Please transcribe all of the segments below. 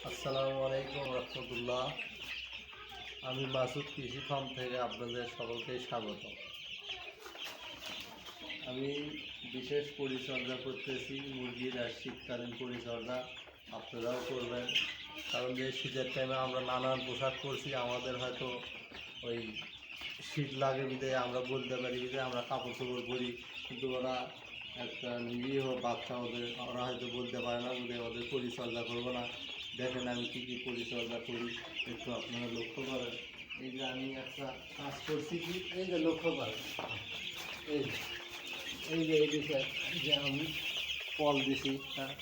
আসসালামু আলাইকুম রহমতুল্লাহ। আমি মাসুদ কৃষি ফার্ম থেকে আপনাদের সকলকে স্বাগত। আমি বিশেষ পরিচর্যা করতেছি মুরগির, আর শীতকালীন পরিচর্যা আপনারাও করবেন। কারণ যে শীতের টাইমে আমরা নানান পোশাক করছি, আমাদের হয়তো ওই শীত লাগে বিধায় আমরা বলতে পারি বিধায় আমরা কাপড় চোপড় পরি, কিন্তু ওরা একটা নিরীহ বাচ্চা, ওরা হয়তো বলতে পারে না, বলে ওদের পরিচর্যা করবো না। দেখেন আমি কী কী পরিচর্যা করি, একটু আপনারা লক্ষ্য করেন। এই যে আমি একটা কাজ করছি, কি এই যে লক্ষ্য করেন, এই এই যে এই যে আমি কল দিছি, হ্যাঁ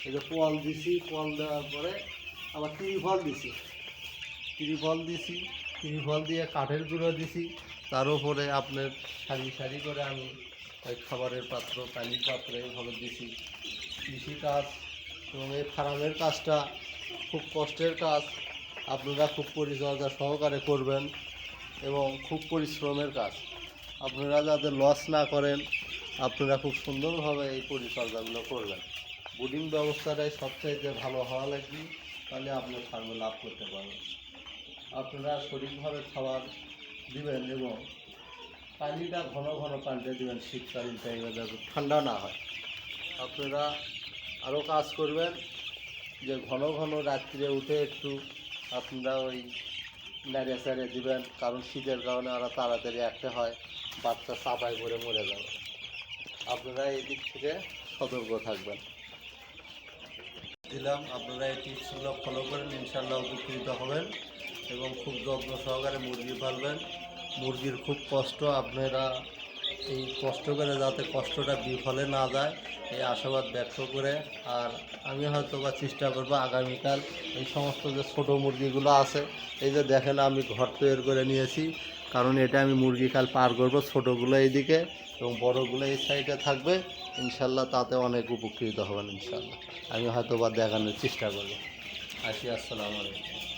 এই যে কল দিছি, কল দেওয়ার পরে আবার ত্রিফল দিছি, ত্রিফল দিয়ে কাঠের গুঁড়ো দিছি। তার উপরে আপনার সারি সারি করে আমি ওই খাবারের পাত্র, পানির পাত্র এইভাবে দিছি। কৃষিকাজ এবং এই ফার্মের কাজটা খুব কষ্টের কাজ, আপনারা খুব পরিচর্যা সহকারে করবেন এবং খুব পরিশ্রমের কাজ। আপনারা যাতে লস না করেন, আপনারা খুব সুন্দরভাবে এই পরিচর্যাগুলো করবেন। ব্রিডিং ব্যবস্থাটাই সবচাইতে ভালো হওয়া লাগবে, তাহলে আপনি ফার্মে লাভ করতে পারবেন। আপনারা সঠিকভাবে খাবার দিবেন এবং পানিটা ঘন ঘন পাল্টে দেবেন শীতকালীন টাইমে, যাতে ঠান্ডা না হয়। আপনারা আরও কাজ করবেন যে ঘন ঘন রাত্রে উঠে একটু আপনারা ওই নেড়ে চেড়ে দিবেন, কারণ শীতের কারণে ওরা তাড়াতাড়ি একটা হয়, বাচ্চা চাপায় করে মরে যাবে। আপনারা এই দিক থেকে সতর্ক থাকবেন। দিলাম, আপনারা এই টিপসগুলো ফলো করেন, ইনশাল্লাহ উপকৃত হবেন এবং খুব যত্ন সহকারে মুরগি পালবেন। মুরগির খুব কষ্ট, আপনারা এই কষ্ট করে যাতে কষ্টটা বিফলে না যায় এই আশাবাদ ব্যক্ত করে, আর আমি হয়তো বা চেষ্টা করবো আগামীকাল এই সমস্ত যে ছোটো মুরগিগুলো আছে, এই যে দেখেন আমি ঘর তৈরি করে নিয়েছি, কারণ এটা আমি মুরগি কাল পার করবো, ছোটোগুলো এইদিকে এবং বড়োগুলো এই সাইডে থাকবে। ইনশাল্লাহ তাতে অনেক উপকৃত হবেন ইনশাল্লাহ। আমি হয়তো বা দেখানোর চেষ্টা করবো। আসসালামু আলাইকুম।